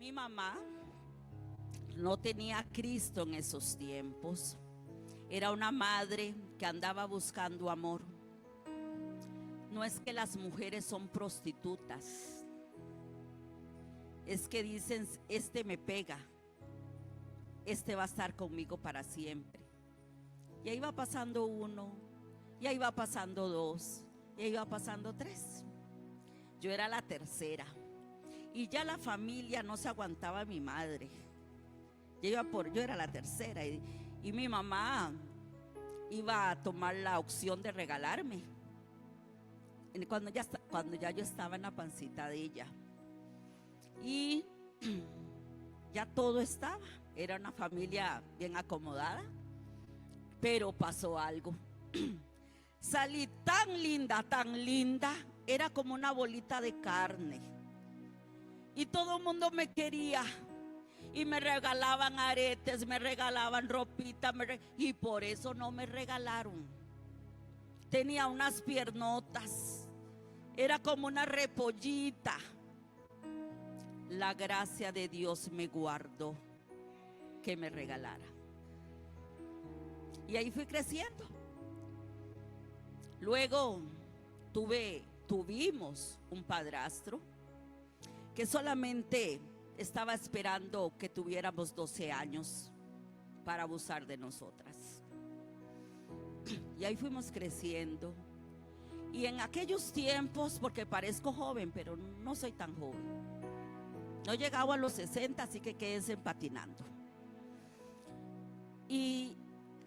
Mi mamá no tenía a Cristo en esos tiempos. Era una madre que andaba buscando amor. No es que las mujeres son prostitutas, es que dicen, este me pega, este va a estar conmigo para siempre. Y ahí va pasando uno, y ahí va pasando dos, y ahí va pasando tres. Yo era la tercera, y ya la familia no se aguantaba a mi madre. Yo era la tercera, y mi mamá iba a tomar la opción de regalarme cuando ya yo estaba en la pancita de ella. Y ya todo estaba, era una familia bien acomodada, pero pasó algo. Salí tan linda, era como una bolita de carne, y todo el mundo me quería, y me regalaban aretes, me regalaban ropita, y por eso no me regalaron. Tenía unas piernotas, era como una repollita. La gracia de Dios me guardó que me regalara. Y ahí fui creciendo. Luego tuvimos un padrastro que solamente estaba esperando que tuviéramos 12 años para abusar de nosotras. Y ahí fuimos creciendo. Y en aquellos tiempos, porque parezco joven, pero no soy tan joven, no llegaba a los 60, así que quédense patinando. Y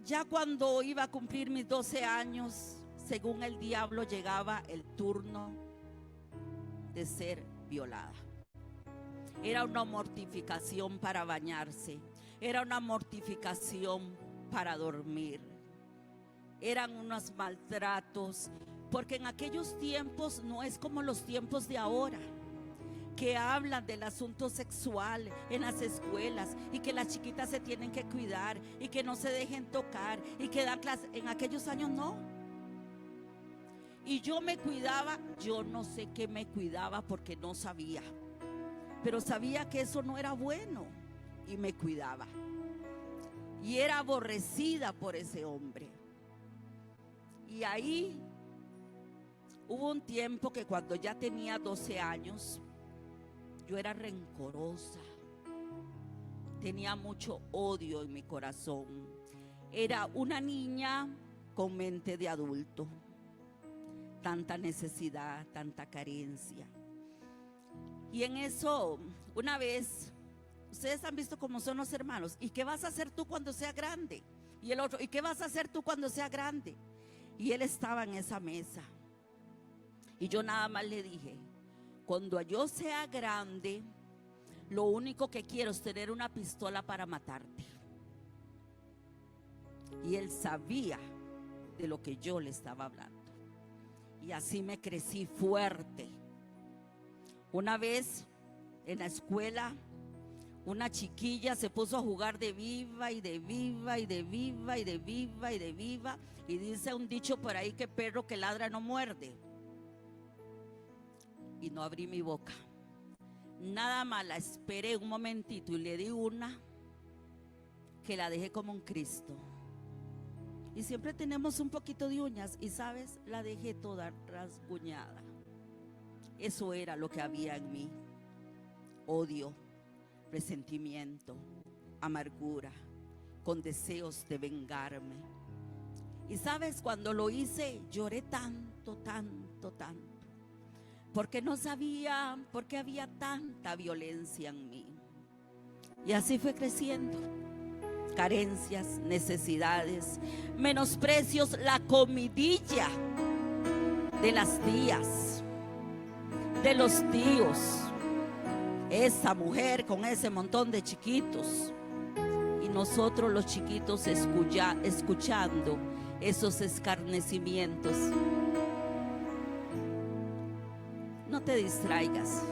ya cuando iba a cumplir mis 12 años, según el diablo, llegaba el turno de ser violada. Era una mortificación para bañarse, era una mortificación para dormir, eran unos maltratos, porque en aquellos tiempos no es como los tiempos de ahora, que hablan del asunto sexual en las escuelas y que las chiquitas se tienen que cuidar y que no se dejen tocar y que dan clases. En aquellos años no. Y yo me cuidaba, yo no sé qué me cuidaba porque no sabía, pero sabía que eso no era bueno y me cuidaba. Y era aborrecida por ese hombre. Y ahí hubo un tiempo que cuando ya tenía 12 años, yo era rencorosa, tenía mucho odio en mi corazón. Era una niña con mente de adulto, tanta necesidad, tanta carencia. Y en eso, una vez, ustedes han visto cómo son los hermanos. ¿Y qué vas a hacer tú cuando sea grande? Y el otro, ¿y qué vas a hacer tú cuando sea grande? Y él estaba en esa mesa. Y yo nada más le dije, cuando yo sea grande, lo único que quiero es tener una pistola para matarte. Y él sabía de lo que yo le estaba hablando. Y así me crecí fuerte. Una vez en la escuela, una chiquilla se puso a jugar de viva y de viva y de viva y de viva y de viva. Y dice un dicho por ahí que perro que ladra no muerde. Y no abrí mi boca. Nada más la esperé un momentito y le di una que la dejé como un Cristo. Y siempre tenemos un poquito de uñas y sabes, la dejé toda rasguñada. Eso era lo que había en mí: odio, resentimiento, amargura, con deseos de vengarme. Y sabes, cuando lo hice lloré tanto, porque no sabía por qué había tanta violencia en mí. Y así fue creciendo. Carencias, necesidades, menosprecios, la comidilla de las tías, de los tíos, esa mujer con ese montón de chiquitos, y nosotros los chiquitos escuchando esos escarnecimientos. No te distraigas.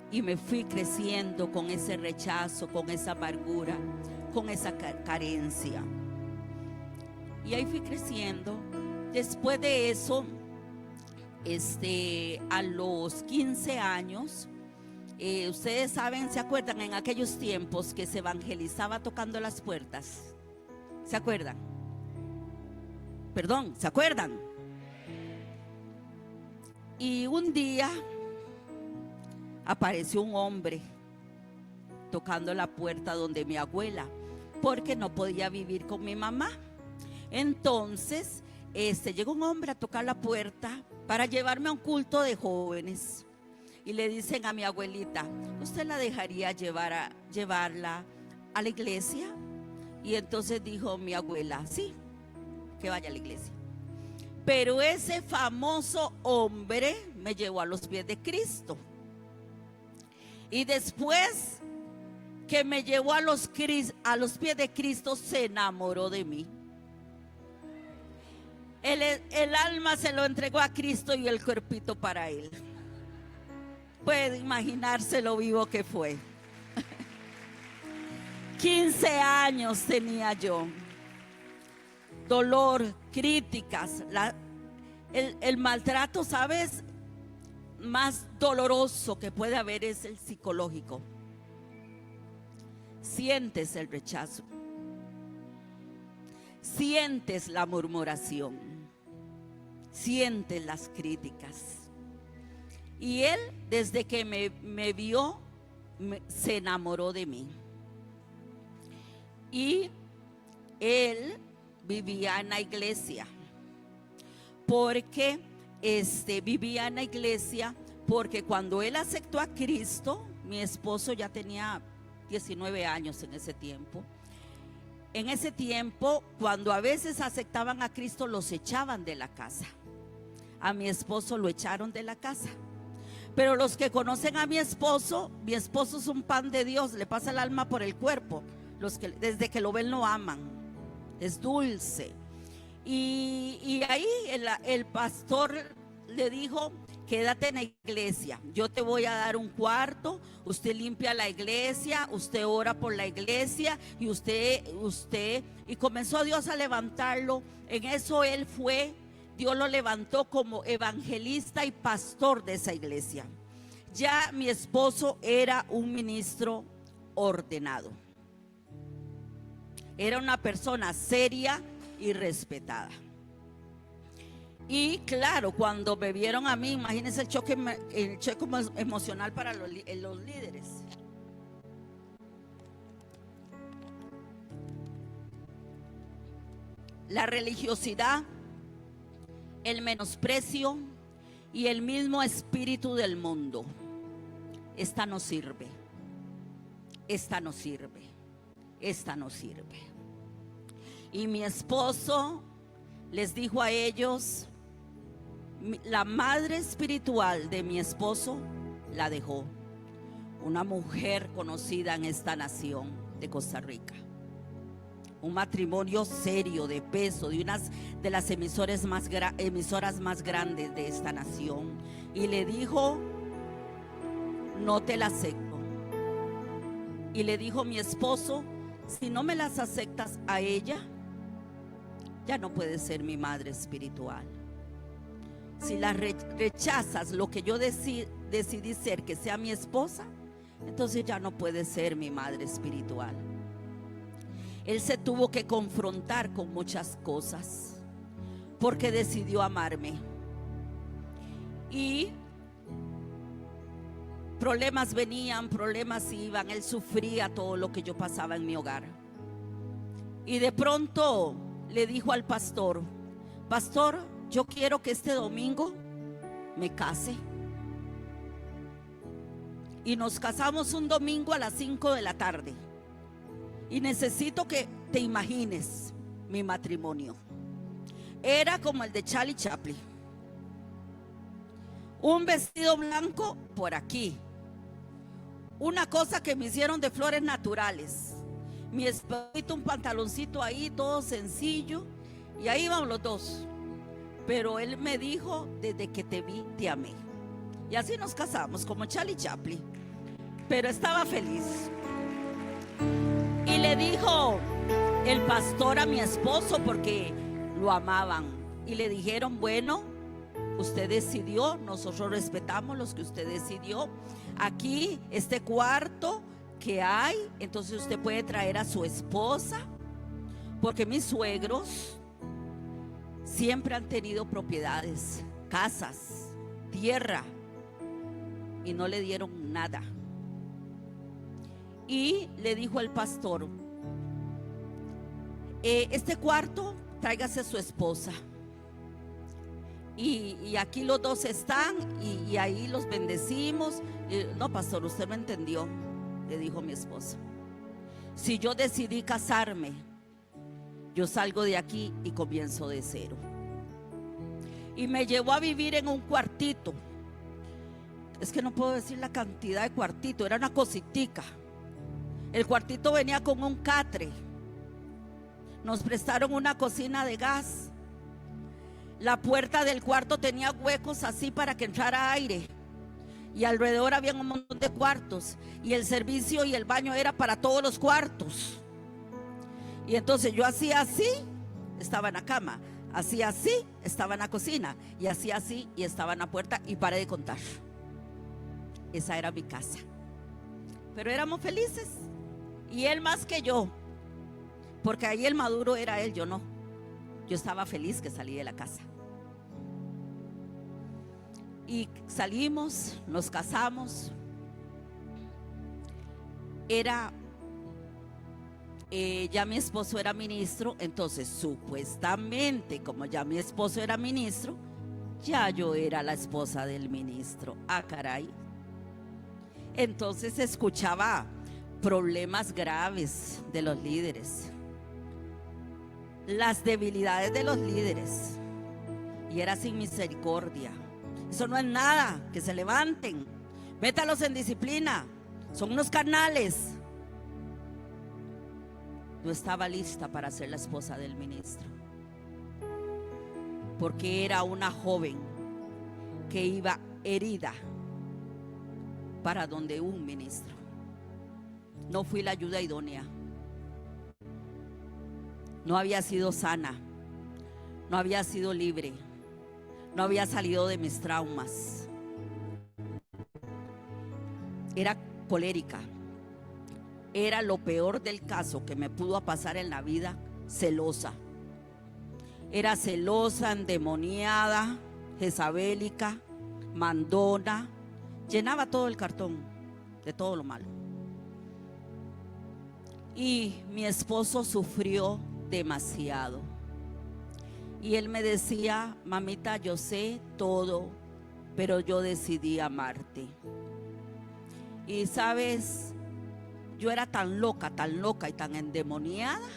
Y me fui creciendo con ese rechazo, con esa amargura, con esa carencia. Y ahí fui creciendo. Después de eso, a los 15 años, ustedes saben, ¿se acuerdan en aquellos tiempos que se evangelizaba tocando las puertas? ¿Se acuerdan? Perdón, ¿se acuerdan? Y un día apareció un hombre tocando la puerta donde mi abuela, porque no podía vivir con mi mamá. Entonces, llegó un hombre a tocar la puerta para llevarme a un culto de jóvenes. Y le dicen a mi abuelita: ¿usted la dejaría llevarla a la iglesia? Y entonces dijo mi abuela: sí, que vaya a la iglesia. Pero ese famoso hombre me llevó a los pies de Cristo. Y después que me llevó a los pies de Cristo, se enamoró de mí. El alma se lo entregó a Cristo y el cuerpito para él. Puede imaginarse lo vivo que fue. 15 años tenía yo. Dolor, críticas, el maltrato, ¿sabes? Más doloroso que puede haber es el psicológico. Sientes el rechazo, sientes la murmuración, sientes las críticas. Y él, desde que me vio, se enamoró de mí. Y él vivía en la iglesia, porque vivía en la iglesia porque cuando él aceptó a Cristo, mi esposo ya tenía 19 años en ese tiempo. En ese tiempo, cuando a veces aceptaban a Cristo, los echaban de la casa. A mi esposo lo echaron de la casa. Pero los que conocen a mi esposo es un pan de Dios, le pasa el alma por el cuerpo. Los que desde que lo ven lo aman, es dulce. Y ahí el pastor le dijo: quédate en la iglesia, yo te voy a dar un cuarto, usted limpia la iglesia, usted ora por la iglesia, y y comenzó Dios a levantarlo. En eso él fue, Dios lo levantó como evangelista y pastor de esa iglesia. Ya mi esposo era un ministro ordenado, era una persona seria y respetada. Y claro, cuando me vieron a mí, imagínense el choque emocional para los líderes. La religiosidad, el menosprecio y el mismo espíritu del mundo. Esta no sirve, esta no sirve, esta no sirve. Y mi esposo les dijo a ellos: la madre espiritual de mi esposo la dejó, una mujer conocida en esta nación de Costa Rica, un matrimonio serio, de peso, de unas de las emisoras más grandes de esta nación, y le dijo: no te la acepto. Y le dijo mi esposo: si no me las aceptas a ella, ya no puede ser mi madre espiritual. Si la rechazas lo que yo decidí ser, que sea mi esposa, entonces ya no puede ser mi madre espiritual. Él se tuvo que confrontar con muchas cosas porque decidió amarme. Y problemas venían, problemas iban. Él sufría todo lo que yo pasaba en mi hogar. Y de pronto le dijo al pastor: pastor, yo quiero que este domingo me case. Y nos casamos un domingo a las 5 de la tarde. Y necesito que te imagines mi matrimonio. Era como el de Charlie Chaplin. Un vestido blanco por aquí, una cosa que me hicieron de flores naturales, mi esposito, un pantaloncito ahí, todo sencillo. Y ahí vamos los dos. Pero él me dijo: desde que te vi, te amé. Y así nos casamos, como Charlie Chaplin. Pero estaba feliz. Y le dijo el pastor a mi esposo, porque lo amaban, y le dijeron: bueno, Usted decidió, nosotros respetamos los que usted decidió. Aquí, este cuarto que hay, entonces usted puede traer a su esposa, porque mis suegros siempre han tenido propiedades, casas, tierra, y no le dieron nada. Y le dijo el pastor: este cuarto, tráigase a su esposa. Y aquí los dos están, y ahí los bendecimos. No, pastor, usted no entendió, le dijo mi esposa. Si yo decidí casarme, yo salgo de aquí y comienzo de cero. Y me llevó a vivir en un cuartito. Es que no puedo decir la cantidad de cuartito, era una cositica. El cuartito venía con un catre. Nos prestaron una cocina de gas. La puerta del cuarto tenía huecos así para que entrara aire. Y alrededor había un montón de cuartos. Y el servicio y el baño era para todos los cuartos. Y entonces yo hacía así, estaba en la cama. Hacía así, estaba en la cocina. Y hacía así y estaba en la puerta. Y paré de contar. Esa era mi casa. Pero éramos felices. Y él más que yo. Porque ahí el maduro era él, yo no. Yo estaba feliz que salí de la casa. Y salimos, nos casamos. Ya mi esposo era ministro. Entonces supuestamente, como ya mi esposo era ministro, ya yo era la esposa del ministro. Ah, caray. Entonces escuchaba problemas graves de los líderes, las debilidades de los líderes, y era sin misericordia. Eso no es nada, que se levanten, métalos en disciplina, son unos carnales. No estaba lista para ser la esposa del ministro, porque era una joven que iba herida para donde un ministro. No fui la ayuda idónea. No había sido sana, no había sido libre, no había salido de mis traumas. Era colérica. Era lo peor del caso que me pudo pasar en la vida, celosa. Era celosa, endemoniada, jezabélica, mandona. Llenaba todo el cartón de todo lo malo. Y mi esposo sufrió demasiado. Y él me decía: mamita, yo sé todo, pero yo decidí amarte. Y sabes, yo era tan loca y tan endemoniada,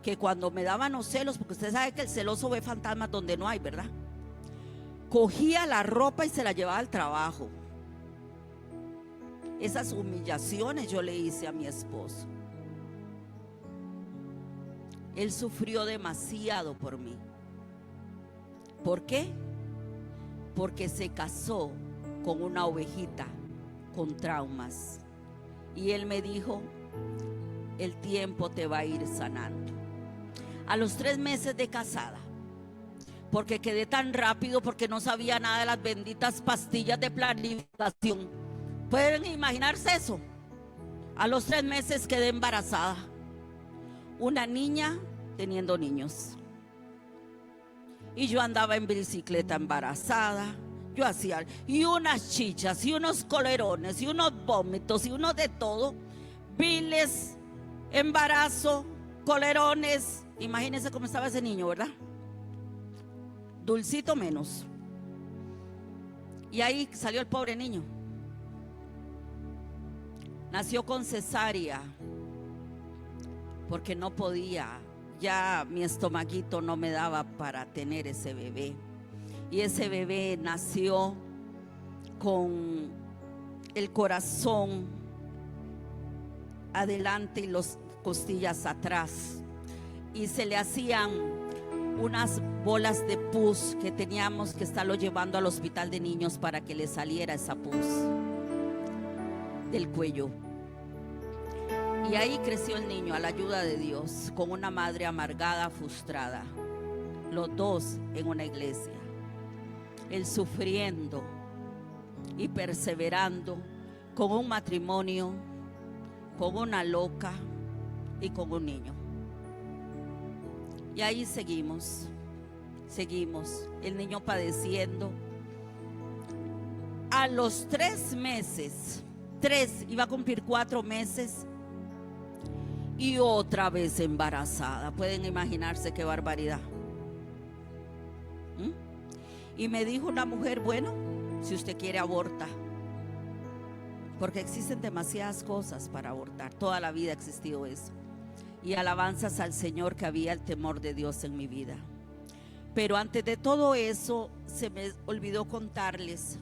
que cuando me daban los celos, porque usted sabe que el celoso ve fantasmas donde no hay, ¿verdad? Cogía la ropa y se la llevaba al trabajo. Esas humillaciones yo le hice a mi esposo. Él sufrió demasiado por mí. ¿Por qué? Porque se casó con una ovejita con traumas. Y él me dijo: el tiempo te va a ir sanando. A los 3 meses de casada, porque quedé tan rápido, porque no sabía nada de las benditas pastillas de planificación. ¿Pueden imaginarse eso? A los 3 meses quedé embarazada. Una niña teniendo niños. Y yo andaba en bicicleta embarazada. Yo hacía, y unas chichas, y unos colerones, y unos vómitos, y unos de todo. Viles, embarazo, colerones. Imagínense cómo estaba ese niño, ¿verdad? Dulcito menos. Y ahí salió el pobre niño. Nació con cesárea, porque no podía, ya mi estomaguito no me daba para tener ese bebé. Y ese bebé nació con el corazón adelante y las costillas atrás, y se le hacían unas bolas de pus que teníamos que estarlo llevando al hospital de niños para que le saliera esa pus del cuello. Y ahí creció el niño a la ayuda de Dios, con una madre amargada, frustrada, los dos en una iglesia. él sufriendo y perseverando con un matrimonio, con una loca y con un niño. Y ahí seguimos, el niño padeciendo. A los 3 meses, iba a cumplir 4 meses, y otra vez embarazada. Pueden imaginarse qué barbaridad. Y me dijo una mujer, bueno, si usted quiere aborta, porque existen demasiadas cosas para abortar. Toda la vida ha existido eso. Y alabanzas al Señor que había el temor de Dios en mi vida. Pero antes de todo eso, se me olvidó contarles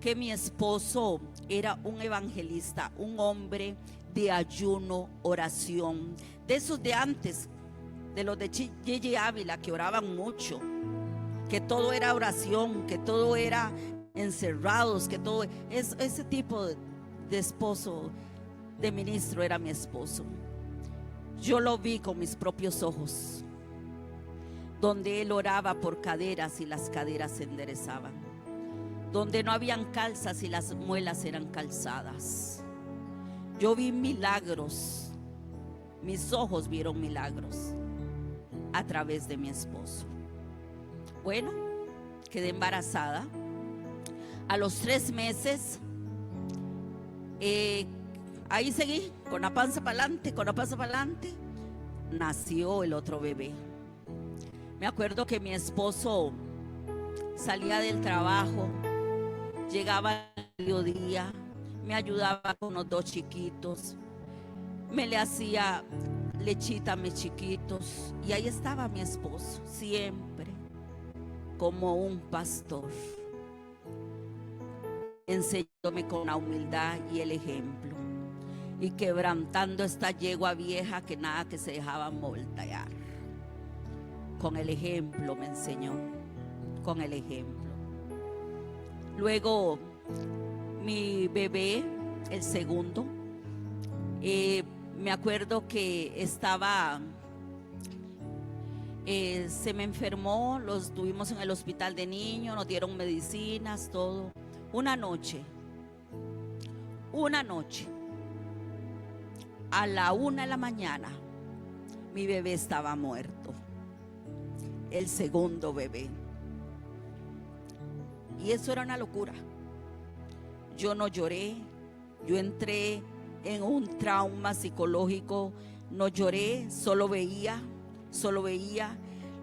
que mi esposo era un evangelista, un hombre de ayuno, oración, de esos de antes, de los de Gigi Ávila, que oraban mucho, que todo era oración, que todo era encerrados, que todo ese tipo de esposo, de ministro, era mi esposo. Yo lo vi con mis propios ojos, donde él oraba por caderas y las caderas se enderezaban, donde no habían calzas y las muelas eran calzadas. Yo vi milagros, mis ojos vieron milagros a través de mi esposo. Bueno, quedé embarazada. A los 3 meses, ahí seguí, con la panza para adelante, nació el otro bebé. Me acuerdo que mi esposo salía del trabajo, llegaba al mediodía, me ayudaba con los 2 chiquitos, me le hacía lechita a mis chiquitos, y ahí estaba mi esposo, siempre como un pastor, enseñándome con la humildad y el ejemplo, y quebrantando esta yegua vieja que nada que se dejaba voltear. Con el ejemplo me enseñó, con el ejemplo. Luego mi bebé, el segundo, me acuerdo que estaba, se me enfermó, los tuvimos en el hospital de niños, nos dieron medicinas, todo. Una noche, a la 1 de la mañana, mi bebé estaba muerto, el segundo bebé. Y eso era una locura. Yo no lloré, yo entré en un trauma psicológico, no lloré, solo veía.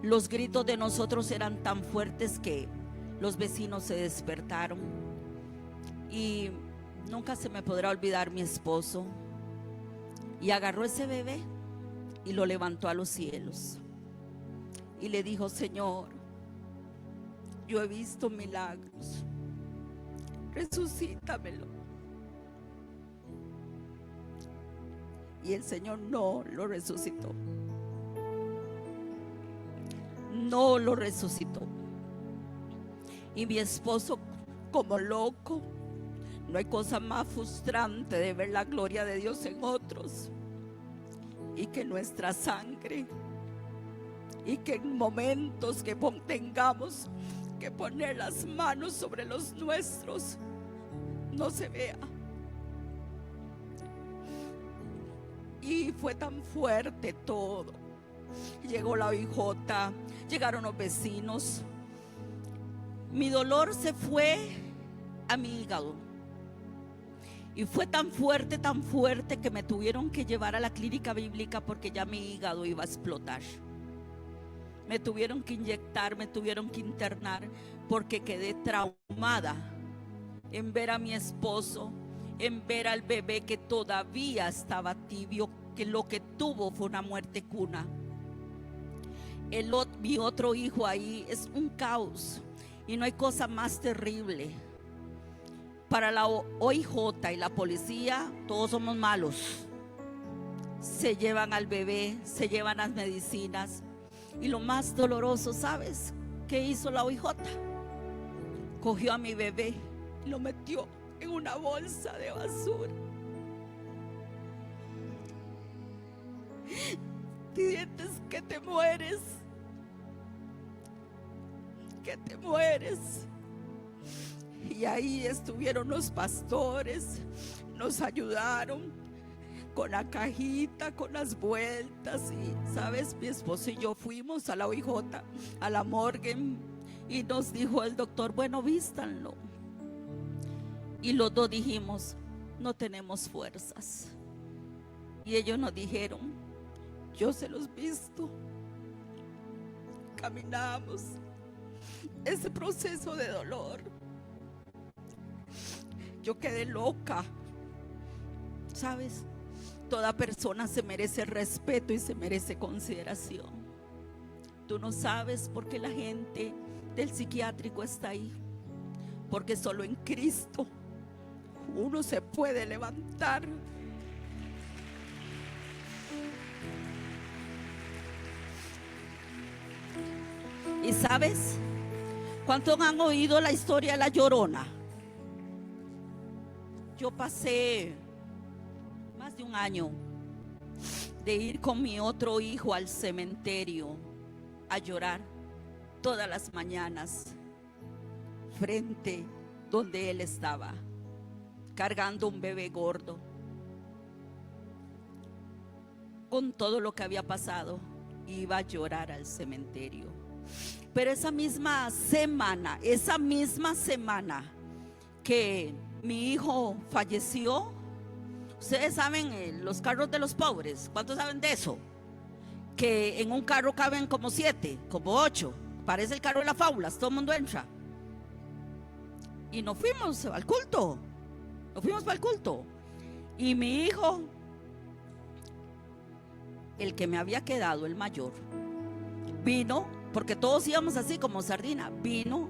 Los gritos de nosotros eran tan fuertes que los vecinos se despertaron. Y nunca se me podrá olvidar mi esposo, y agarró ese bebé y lo levantó a los cielos y le dijo: Señor, yo he visto milagros, resucítamelo. Y el Señor no lo resucitó, no lo resucitó. Y mi esposo, como loco, no hay cosa más frustrante de ver la gloria de Dios en otros, y que nuestra sangre, y que en momentos que tengamos que poner las manos sobre los nuestros, no se vea. Y fue tan fuerte todo. Llegó la OIJ, llegaron los vecinos. Mi dolor se fue a mi hígado. Y fue tan fuerte que me tuvieron que llevar a la clínica bíblica porque ya mi hígado iba a explotar. Me tuvieron que inyectar, me tuvieron que internar porque quedé traumada en ver a mi esposo, en ver al bebé que todavía estaba tibio, que lo que tuvo fue una muerte cuna. Mi otro hijo ahí es un caos, y no hay cosa más terrible. Para la OIJ y la policía, todos somos malos. Se llevan al bebé, se llevan las medicinas. Y lo más doloroso, ¿sabes qué hizo la OIJ? Cogió a mi bebé y lo metió en una bolsa de basura. Sientes que te mueres, Y ahí estuvieron los pastores, nos ayudaron con la cajita, con las vueltas. Y sabes, mi esposo y yo fuimos a la OIJ, a la morgue, y nos dijo el doctor, bueno, vístanlo. Y los dos dijimos, no tenemos fuerzas. Y ellos nos dijeron, yo se los visto. Caminamos ese proceso de dolor. Yo quedé loca. ¿Sabes? Toda persona se merece respeto y se merece consideración. Tú no sabes por qué la gente del psiquiátrico está ahí. Porque solo en Cristo uno se puede levantar. ¿Y sabes cuántos han oído la historia de la Llorona? Yo pasé más de un año de ir con mi otro hijo al cementerio a llorar todas las mañanas frente donde él estaba, cargando un bebé gordo, con todo lo que había pasado. Iba a llorar al cementerio. Pero esa misma semana que mi hijo falleció, ustedes saben los carros de los pobres, ¿cuántos saben de eso? Que en un carro caben como 7, como 8, parece el carro de las fábulas, todo el mundo entra. Y nos fuimos al culto, y mi hijo, el que me había quedado, el mayor, vino, porque todos íbamos así como sardina, vino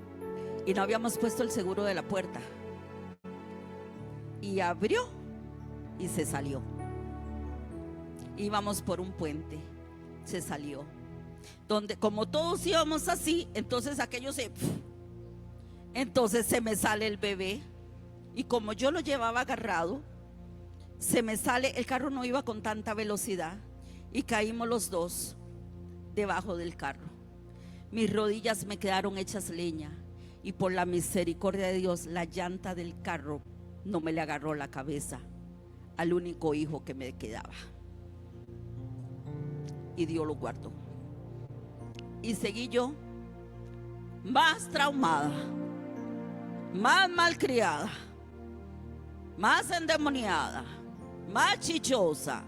y no habíamos puesto el seguro de la puerta, y abrió y se salió. Íbamos por un puente, se salió, donde como todos íbamos así, entonces aquello entonces se me sale el bebé, y como yo lo llevaba agarrado, se me sale, el carro no iba con tanta velocidad, y caímos los dos debajo del carro. Mis rodillas me quedaron hechas leña, y por la misericordia de Dios, la llanta del carro no me le agarró la cabeza al único hijo que me quedaba, y Dios lo guardó. Y seguí yo más traumada, más malcriada, más endemoniada, más chichosa.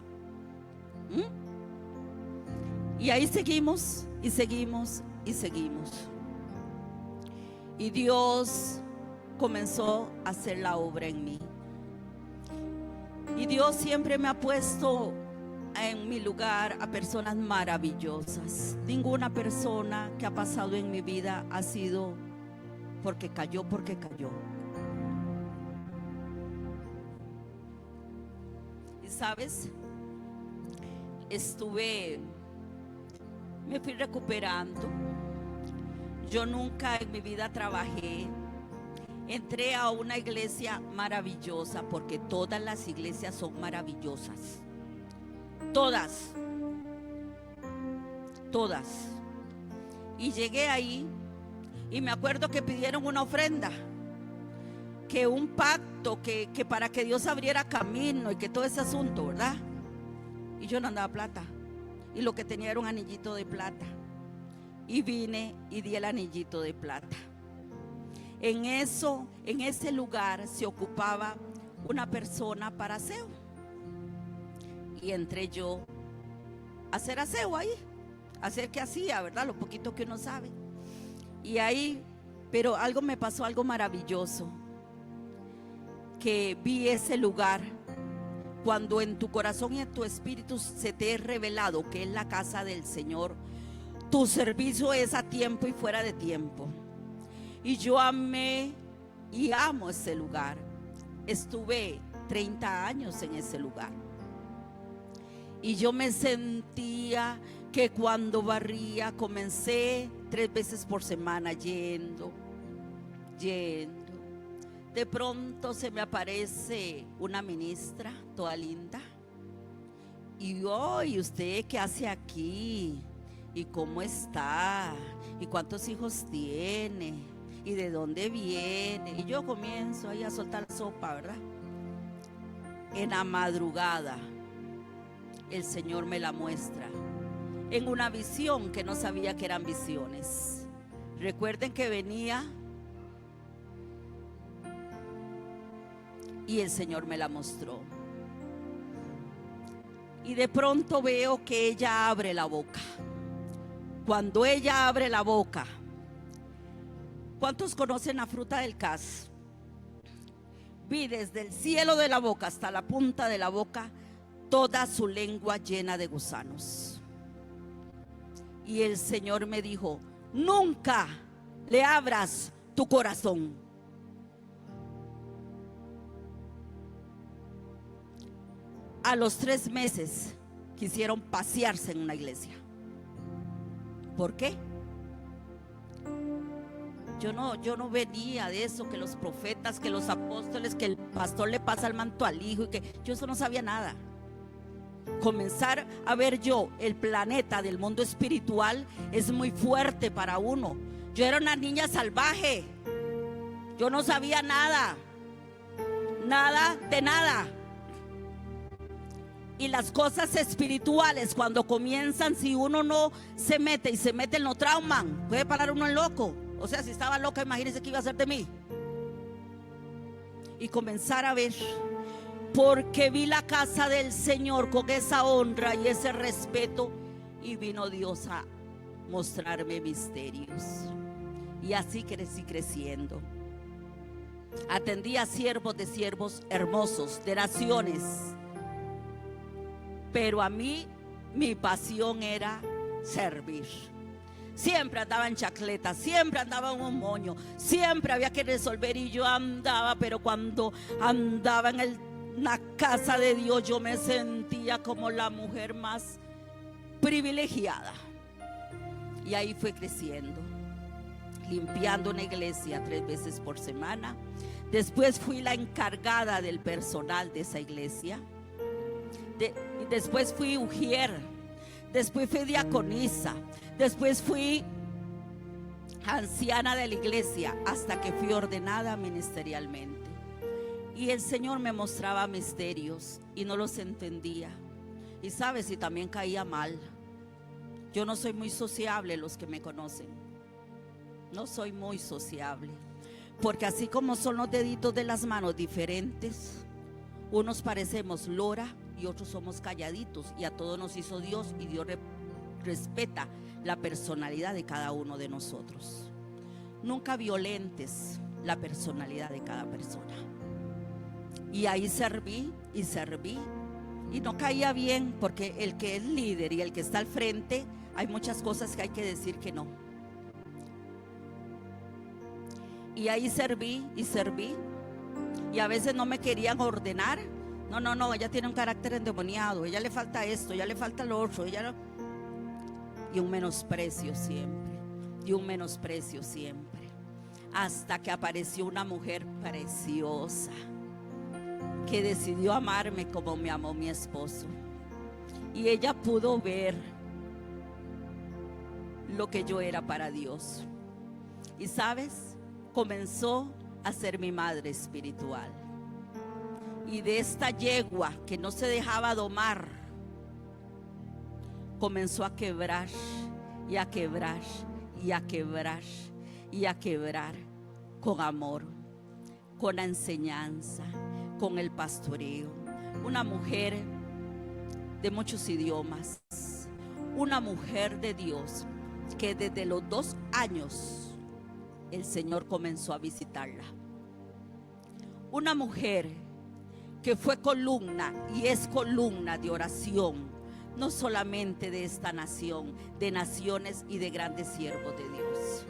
Y ahí seguimos y seguimos y seguimos. Y Dios comenzó a hacer la obra en mí. Y Dios siempre me ha puesto en mi lugar a personas maravillosas. Ninguna persona que ha pasado en mi vida ha sido porque cayó. Y sabes, me fui recuperando. Yo nunca en mi vida trabajé. Entré a una iglesia maravillosa, porque todas las iglesias son maravillosas. Todas. Y llegué ahí y me acuerdo que pidieron una ofrenda, que un pacto, que para que Dios abriera camino y que todo ese asunto, ¿verdad? Y yo no andaba plata, y lo que tenía era un anillito de plata, y vine y di el anillito de plata. En ese lugar se ocupaba una persona para aseo, y entré yo a hacer aseo ahí, hacer que hacía, ¿verdad? Lo poquito que uno sabe. Y ahí, pero algo me pasó, algo maravilloso, que vi ese lugar. Cuando en tu corazón y en tu espíritu se te es revelado que es la casa del Señor, tu servicio es a tiempo y fuera de tiempo. Y yo amé y amo ese lugar. Estuve 30 años en ese lugar. Y yo me sentía que cuando barría, comencé 3 veces por semana yendo. De pronto se me aparece una ministra toda linda. Y ¿y usted qué hace aquí? ¿Y cómo está? ¿Y cuántos hijos tiene? ¿Y de dónde viene? Y yo comienzo ahí a soltar sopa, ¿verdad? En la madrugada, el Señor me la muestra en una visión que no sabía que eran visiones. Recuerden que venía y el Señor me la mostró. Y de pronto veo que ella abre la boca. Cuando ella abre la boca, ¿cuántos conocen la fruta del cas? Vi desde el cielo de la boca hasta la punta de la boca toda su lengua llena de gusanos. Y el Señor me dijo: nunca le abras tu corazón. A los 3 meses quisieron pasearse en una iglesia. ¿Por qué? Yo no venía de eso, que los profetas, que los apóstoles, que el pastor le pasa el manto al hijo, y que yo eso no sabía nada. Comenzar a ver yo el planeta del mundo espiritual es muy fuerte para uno. Yo era una niña salvaje. Yo no sabía nada. Nada de nada. Y las cosas espirituales, cuando comienzan, si uno no se mete y se mete, no trauman, puede parar uno en loco. O sea, si estaba loca, imagínense qué iba a hacer de mí. Y comenzar a ver, porque vi la casa del Señor con esa honra y ese respeto, y vino Dios a mostrarme misterios. Y así crecí creciendo. Atendí a siervos de siervos hermosos, de naciones. Pero a mí, mi pasión era servir. Siempre andaba en chacleta, siempre andaba en un moño, siempre había que resolver, y yo andaba, pero cuando andaba en la casa de Dios, yo me sentía como la mujer más privilegiada. Y ahí fue creciendo, limpiando una iglesia 3 veces por semana. Después fui la encargada del personal de esa iglesia. Después fui ujier, después fui diaconisa, después fui anciana de la iglesia, hasta que fui ordenada ministerialmente. Y el Señor me mostraba misterios y no los entendía. Y sabes, y también caía mal. Yo no soy muy sociable, los que me conocen. No soy muy sociable, porque así como son los deditos de las manos diferentes, unos parecemos lora y otros somos calladitos, y a todos nos hizo Dios, y Dios respeta la personalidad de cada uno de nosotros. Nunca violentes la personalidad de cada persona. Y ahí serví y serví, y no caía bien, porque el que es líder y el que está al frente, hay muchas cosas que hay que decir que no. Y ahí serví y serví, y a veces no me querían ordenar. No, ella tiene un carácter endemoniado, ella le falta esto, ella le falta lo otro, ella no. Y un menosprecio siempre, y un menosprecio siempre, hasta que apareció una mujer preciosa que decidió amarme como me amó mi esposo. Y ella pudo ver lo que yo era para Dios. Y sabes, comenzó a ser mi madre espiritual. Y de esta yegua que no se dejaba domar, comenzó a quebrar y a quebrar y a quebrar y a quebrar, con amor, con la enseñanza, con el pastoreo. Una mujer de muchos idiomas, una mujer de Dios, que desde los 2 años el Señor comenzó a visitarla. Una mujer que fue columna y es columna de oración, no solamente de esta nación, de naciones y de grandes siervos de Dios.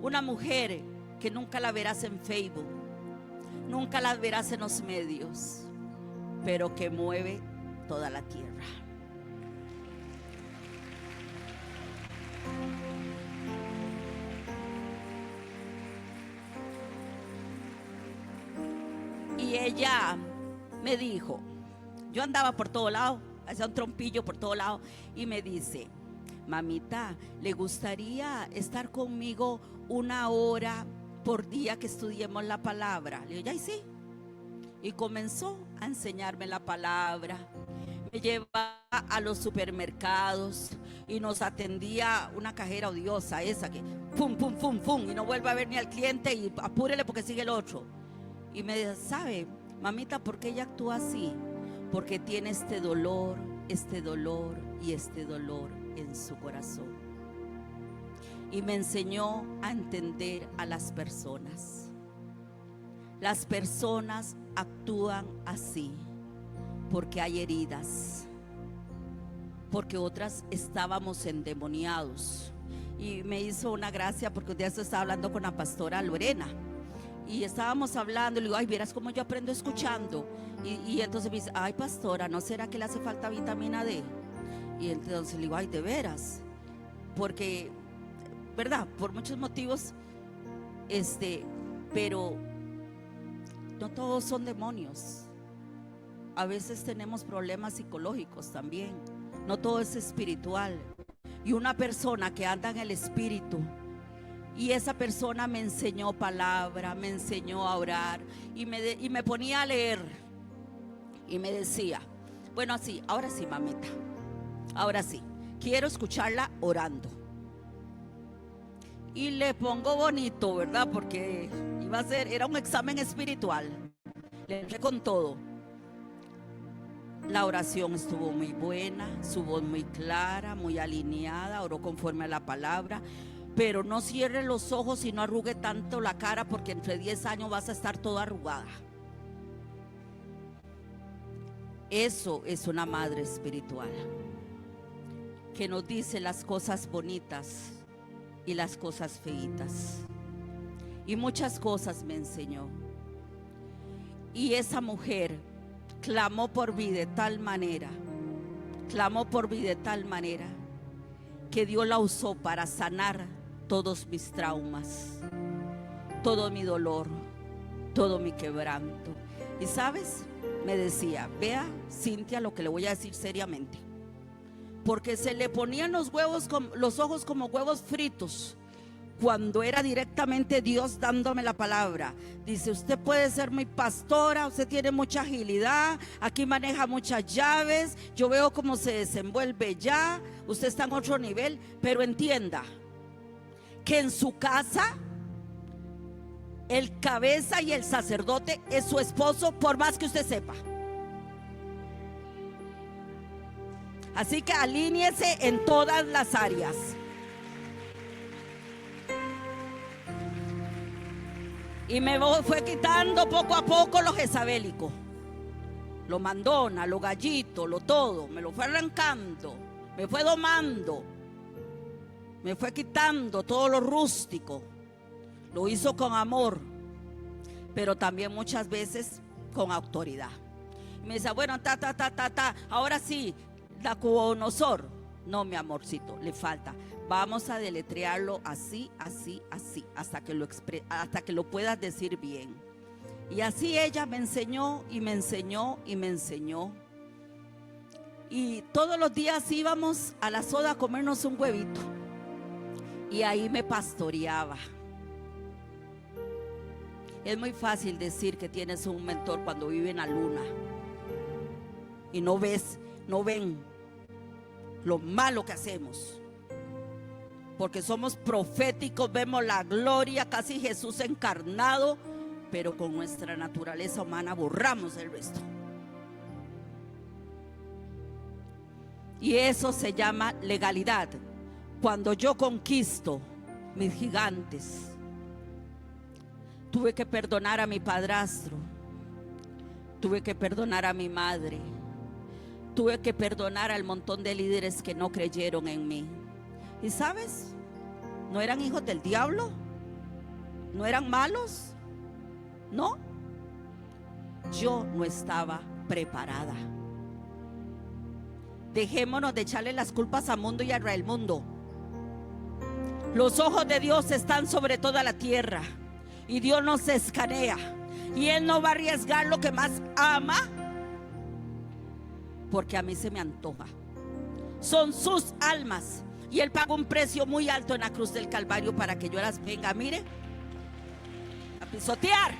Una mujer que nunca la verás en Facebook, nunca la verás en los medios, pero que mueve toda la tierra. Y ella me dijo, yo andaba por todo lado, hacía un trompillo por todo lado, y me dice: mamita, ¿le gustaría estar conmigo 1 hora por día que estudiemos la palabra? Le digo, ya, y sí. Y comenzó a enseñarme la palabra. Me llevaba a los supermercados y nos atendía una cajera odiosa, esa que pum, pum, pum, pum, y no vuelve a ver ni al cliente y apúrele porque sigue el otro. Y me dice, ¿sabe, mamita, por qué ella actúa así? Porque tiene este dolor y este dolor en su corazón. Y me enseñó a entender a las personas. Las personas actúan así porque hay heridas, porque otras estábamos endemoniados. Y me hizo una gracia porque un día estaba hablando con la pastora Lorena y estábamos hablando, y le digo, ay, vieras cómo yo aprendo escuchando. Y entonces me dice, ay, pastora, ¿no será que le hace falta vitamina D? Y entonces le digo, ay, de veras, porque, ¿verdad? Por muchos motivos, pero no todos son demonios. A veces tenemos problemas psicológicos también. No todo es espiritual. Y una persona que anda en el espíritu, y esa persona me enseñó palabra, me enseñó a orar, y me ponía a leer, y me decía, bueno, así, ahora sí, mamita, ahora sí, quiero escucarla orando. Y le pongo bonito, ¿verdad? Porque era un examen espiritual. Le entré con todo. La oración estuvo muy buena, su voz muy clara, muy alineada, oró conforme a la palabra. Pero no cierre los ojos y no arrugue tanto la cara, porque entre 10 años vas a estar toda arrugada. Eso es una madre espiritual que nos dice las cosas bonitas y las cosas feitas. Y muchas cosas me enseñó. Y esa mujer clamó por mí de tal manera, que Dios la usó para sanar todos mis traumas, todo mi dolor, todo mi quebranto. Y sabes, me decía, vea, Cintia, lo que le voy a decir seriamente, porque se le ponían los ojos como huevos fritos cuando era directamente Dios dándome la palabra. Dice, usted puede ser mi pastora, usted tiene mucha agilidad, aquí maneja muchas llaves, yo veo cómo se desenvuelve ya, usted está en otro nivel, pero entienda que en su casa el cabeza y el sacerdote es su esposo, por más que usted sepa. Así que alíñese en todas las áreas. Y me fue quitando poco a poco lo jezabélico, lo mandona, lo gallito, lo todo. Me lo fue arrancando, me fue domando, me fue quitando todo lo rústico. Lo hizo con amor, pero también muchas veces con autoridad. Me dice, bueno, ahora sí, Nabucodonosor. No, mi amorcito, le falta. Vamos a deletrearlo así, hasta que lo puedas decir bien. Y así ella me enseñó y me enseñó y me enseñó. Y todos los días íbamos a la soda a comernos un huevito. Y ahí me pastoreaba. Es muy fácil decir que tienes un mentor cuando vive en la luna y no ven lo malo que hacemos, porque somos proféticos, vemos la gloria, casi Jesús encarnado, pero con nuestra naturaleza humana borramos el resto. Y eso se llama legalidad. Cuando yo conquisto mis gigantes, tuve que perdonar a mi padrastro, tuve que perdonar a mi madre, tuve que perdonar al montón de líderes que no creyeron en mí. ¿Y sabes? ¿No eran hijos del diablo? ¿No eran malos? No. Yo no estaba preparada. Dejémonos de echarle las culpas a mundo y a Raimundo. Los ojos de Dios están sobre toda la tierra y Dios nos escanea, y Él no va a arriesgar lo que más ama porque a mí se me antoja. Son sus almas. Y Él pagó un precio muy alto en la cruz del Calvario para que yo las venga, mire, a pisotear.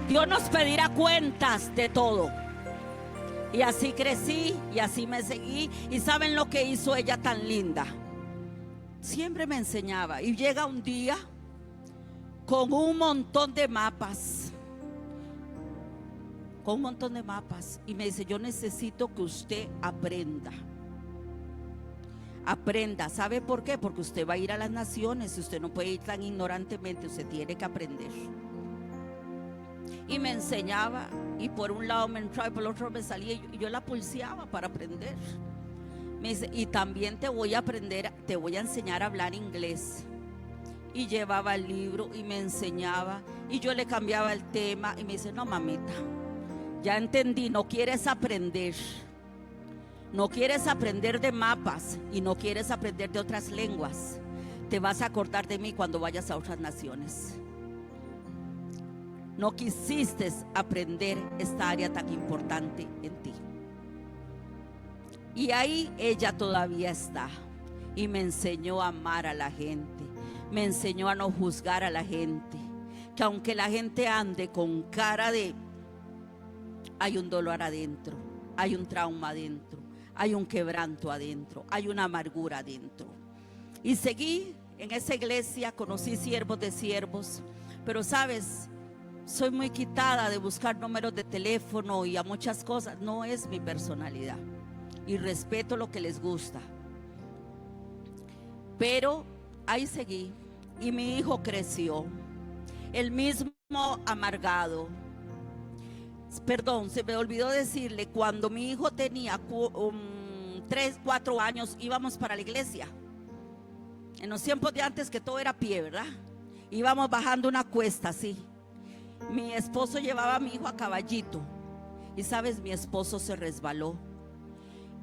Dios nos pedirá cuentas de todo. Y así crecí y así me seguí. Y ¿saben lo que hizo ella tan linda? Siempre me enseñaba. Y llega un día con un montón de mapas. Con un montón de mapas. Y me dice, yo necesito que usted aprenda. Aprenda. ¿Sabe por qué? Porque usted va a ir a las naciones. Y usted no puede ir tan ignorantemente. Usted tiene que aprender. Y me enseñaba, y por un lado me entraba y por el otro me salía, y yo la pulseaba para aprender. Me dice, y también te voy a aprender, te voy a enseñar a hablar inglés. Y llevaba el libro y me enseñaba, y yo le cambiaba el tema, y me dice, no mamita, ya entendí, no quieres aprender. No quieres aprender de mapas y no quieres aprender de otras lenguas. Te vas a acordar de mí cuando vayas a otras naciones. No quisiste aprender esta área tan importante en ti. Y ahí ella todavía está. Y me enseñó a amar a la gente. Me enseñó a no juzgar a la gente. Que aunque la gente ande con cara de... hay un dolor adentro. Hay un trauma adentro. Hay un quebranto adentro. Hay una amargura adentro. Y seguí en esa iglesia. Conocí siervos de siervos. Pero sabes... soy muy quitada de buscar números de teléfono y a muchas cosas. No es mi personalidad. Y respeto lo que les gusta. Pero ahí seguí. Y mi hijo creció. El mismo amargado. Perdón, se me olvidó decirle. Cuando mi hijo tenía 3, 4 años, íbamos para la iglesia. En los tiempos de antes que todo era a pie, ¿verdad? Íbamos bajando una cuesta así. Mi esposo llevaba a mi hijo a caballito. Y sabes, mi esposo se resbaló.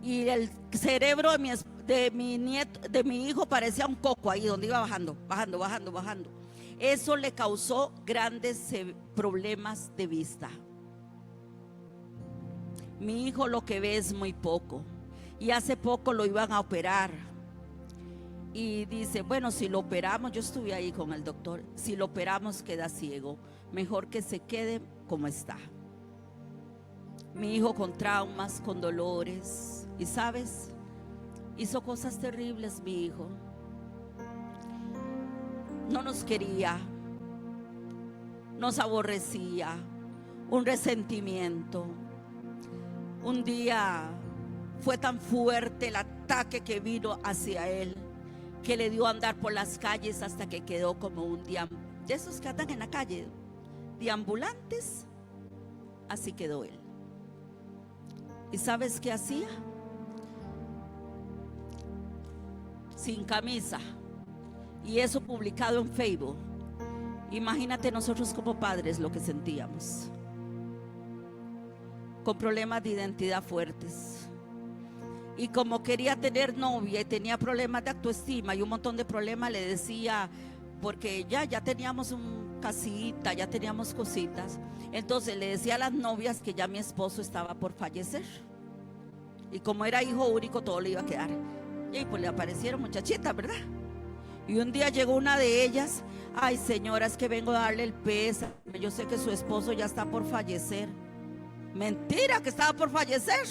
Y el cerebro de mi hijo parecía un coco ahí donde iba bajando. Eso le causó grandes problemas de vista. Mi hijo lo que ve es muy poco. Y hace poco lo iban a operar. Y dice, bueno, si lo operamos, yo estuve ahí con el doctor, si lo operamos queda ciego. Mejor que se quede como está. Mi hijo con traumas, con dolores. Y sabes, hizo cosas terribles mi hijo. No nos quería, nos aborrecía, un resentimiento. Un día fue tan fuerte el ataque que vino hacia él, que le dio a andar por las calles hasta que quedó como un de esos que andan en la calle, deambulantes. Así quedó él. ¿Y sabes qué hacía? Sin camisa. Y eso publicado en Facebook. Imagínate nosotros como padres lo que sentíamos. Con problemas de identidad fuertes. Y como quería tener novia y tenía problemas de autoestima y un montón de problemas, le decía, porque ya teníamos un casita, ya teníamos cositas. Entonces le decía a las novias que ya mi esposo estaba por fallecer. Y como era hijo único, todo le iba a quedar. Y pues le aparecieron muchachitas, ¿verdad? Y un día llegó una de ellas, ay señora, es que vengo a darle el pésame, yo sé que su esposo ya está por fallecer. Mentira, que estaba por fallecer.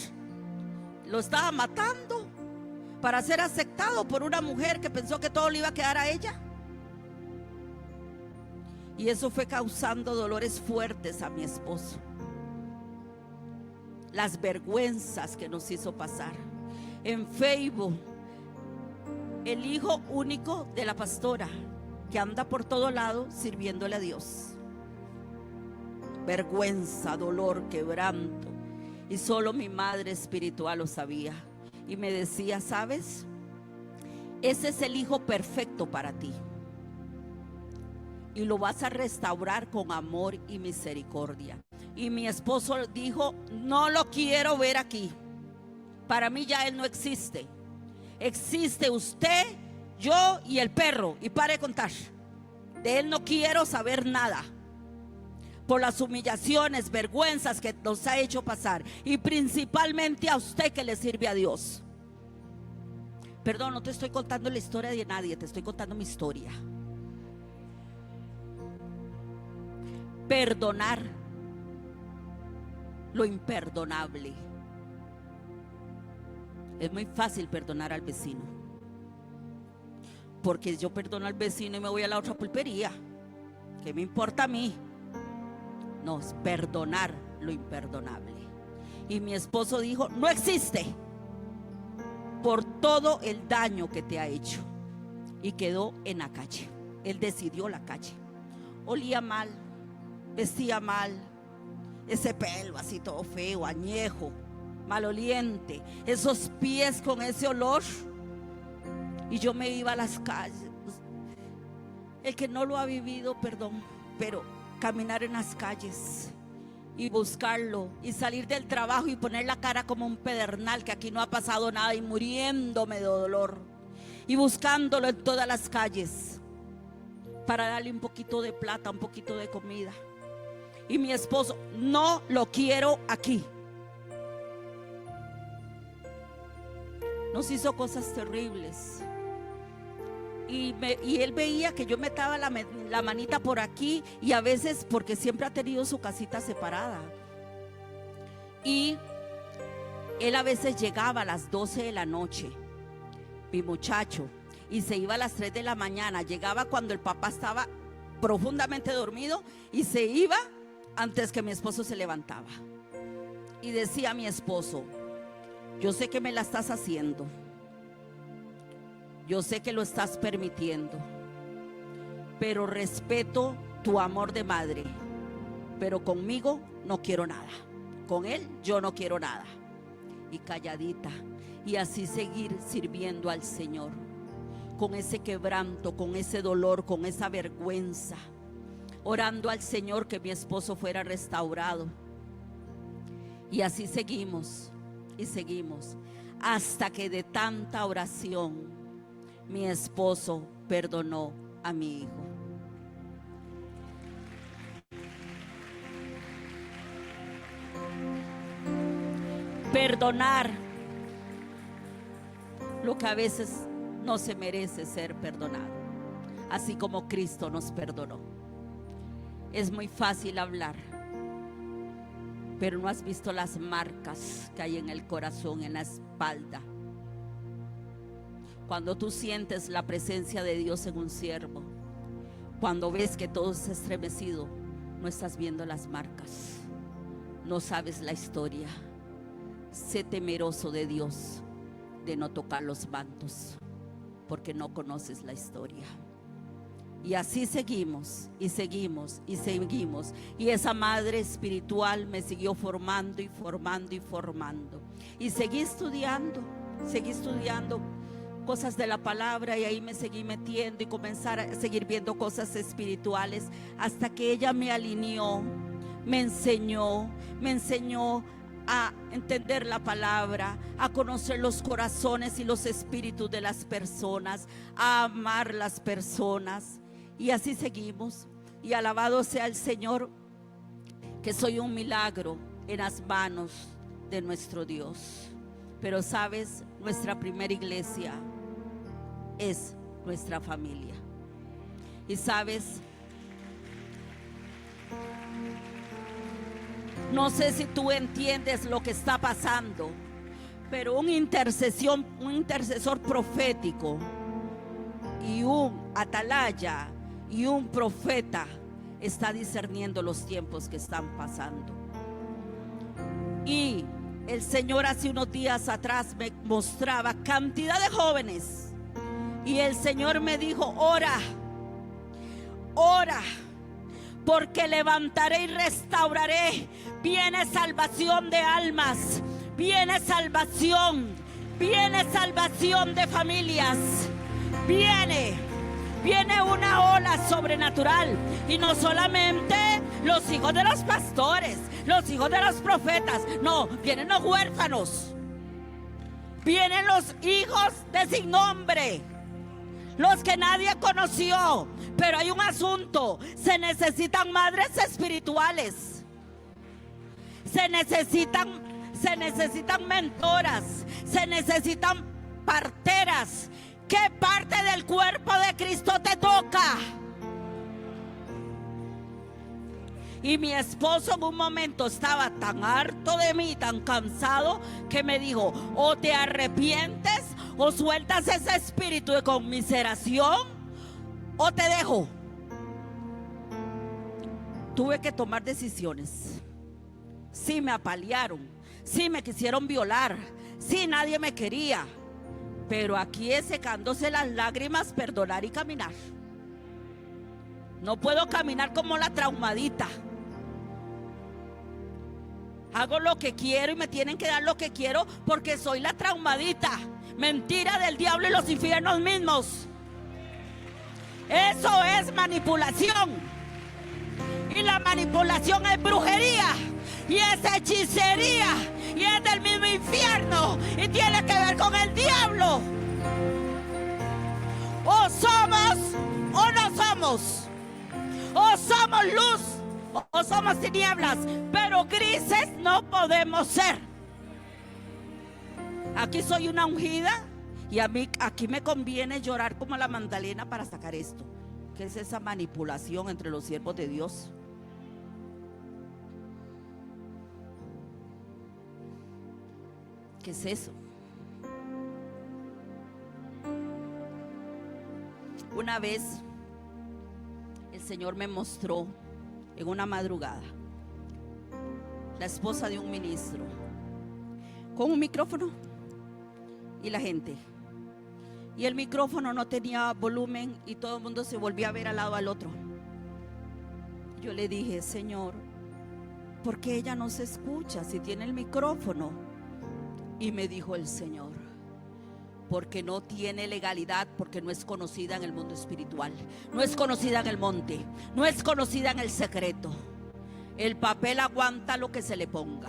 Lo estaba matando para ser aceptado por una mujer que pensó que todo le iba a quedar a ella. Y eso fue causando dolores fuertes a mi esposo. Las vergüenzas que nos hizo pasar. En Facebook, el hijo único de la pastora, que anda por todo lado sirviéndole a Dios. Vergüenza, dolor, quebranto. Y solo mi madre espiritual lo sabía. Y me decía, ¿sabes? Ese es el hijo perfecto para ti. Y lo vas a restaurar con amor y misericordia. Y mi esposo dijo, no lo quiero ver aquí. Para mí ya él no existe. Existe usted, yo y el perro. Y pare de contar. De él no quiero saber nada. Por las humillaciones, vergüenzas que nos ha hecho pasar. Y principalmente a usted que le sirve a Dios. Perdón, no te estoy contando la historia de nadie, te estoy contando mi historia. Perdonar lo imperdonable. Es muy fácil perdonar al vecino, porque yo perdono al vecino y me voy a la otra pulpería. ¿Qué me importa a mí? No, es perdonar lo imperdonable. Y mi esposo dijo: no existe, por todo el daño que te ha hecho. Y quedó en la calle. Él decidió la calle. Olía mal, vestía mal, ese pelo así todo feo, añejo, maloliente, esos pies con ese olor. Y yo me iba a las calles. El que no lo ha vivido, perdón, pero caminar en las calles y buscarlo y salir del trabajo y poner la cara como un pedernal, que aquí no ha pasado nada, y muriéndome de dolor, y buscándolo en todas las calles para darle un poquito de plata, un poquito de comida. Y mi esposo: no lo quiero aquí. Nos hizo cosas terribles. Y él veía que yo metaba la manita por aquí, y a veces, porque siempre ha tenido su casita separada, y él a veces llegaba a las 12 de la noche, mi muchacho, y se iba a las 3 de la mañana. Llegaba cuando el papá estaba profundamente dormido y se iba antes que mi esposo se levantaba. Y decía a mi esposo: yo sé que me la estás haciendo, yo sé que lo estás permitiendo, pero respeto tu amor de madre, pero conmigo no quiero nada, con él yo no quiero nada. Y calladita, y así seguir sirviendo al Señor, con ese quebranto, con ese dolor, con esa vergüenza, orando al Señor que mi esposo fuera restaurado. Y así seguimos y seguimos, hasta que de tanta oración mi esposo perdonó a mi hijo. Perdonar lo que a veces no se merece ser perdonado, así como Cristo nos perdonó. Es muy fácil hablar, pero no has visto las marcas que hay en el corazón, en la espalda. Cuando tú sientes la presencia de Dios en un siervo, cuando ves que todo es estremecido, no estás viendo las marcas, no sabes la historia. Sé temeroso de Dios, de no tocar los mantos, porque no conoces la historia. Y así seguimos y seguimos y seguimos. Y esa madre espiritual me siguió formando y formando y formando. Y seguí estudiando cosas de la palabra, y ahí me seguí metiendo y comenzar a seguir viendo cosas espirituales, hasta que ella me alineó, me enseñó a entender la palabra, a conocer los corazones y los espíritus de las personas, a amar las personas. Y así seguimos. Y alabado sea el Señor, que soy un milagro en las manos de nuestro Dios. Pero sabes, nuestra primera iglesia es nuestra familia. Y sabes, no sé si tú entiendes lo que está pasando, pero un intercesor profético y un atalaya y un profeta está discerniendo los tiempos que están pasando. Y el Señor hace unos días atrás me mostraba cantidad de jóvenes, y el Señor me dijo: ora, porque levantaré y restauraré. Viene salvación de almas, viene salvación de familias, viene una ola sobrenatural. Y no solamente los hijos de los pastores, los hijos de los profetas, no, vienen los huérfanos, vienen los hijos de sin nombre, los que nadie conoció. Pero hay un asunto: se necesitan madres espirituales, se necesitan mentoras, se necesitan parteras. ¿Qué parte del cuerpo de Cristo te toca? Y mi esposo en un momento estaba tan harto de mí, tan cansado, que me dijo: o te arrepientes o sueltas ese espíritu de conmiseración o te dejo. Tuve que tomar decisiones. Sí me apalearon, sí me quisieron violar, sí nadie me quería, pero aquí es secándose las lágrimas, perdonar y caminar. No puedo caminar como la traumadita. Hago lo que quiero y me tienen que dar lo que quiero porque soy la traumadita. Mentira del diablo y los infiernos mismos. Eso es manipulación. Y la manipulación es brujería. Y es hechicería. Y es del mismo infierno. Y tiene que ver con el diablo. O somos o no somos. O somos luz o somos tinieblas, pero grises no podemos ser. Aquí soy una ungida y a mí aquí me conviene llorar como la Magdalena para sacar esto. ¿Qué es esa manipulación entre los siervos de Dios? ¿Qué es eso? Una vez el Señor me mostró en una madrugada la esposa de un ministro con un micrófono y la gente, y el micrófono no tenía volumen y todo el mundo se volvía a ver al lado al otro. Yo le dije: Señor, ¿por qué ella no se escucha si tiene el micrófono? Y me dijo el Señor: porque no tiene legalidad, porque no es conocida en el mundo espiritual, no es conocida en el monte, no es conocida en el secreto. El papel aguanta lo que se le ponga.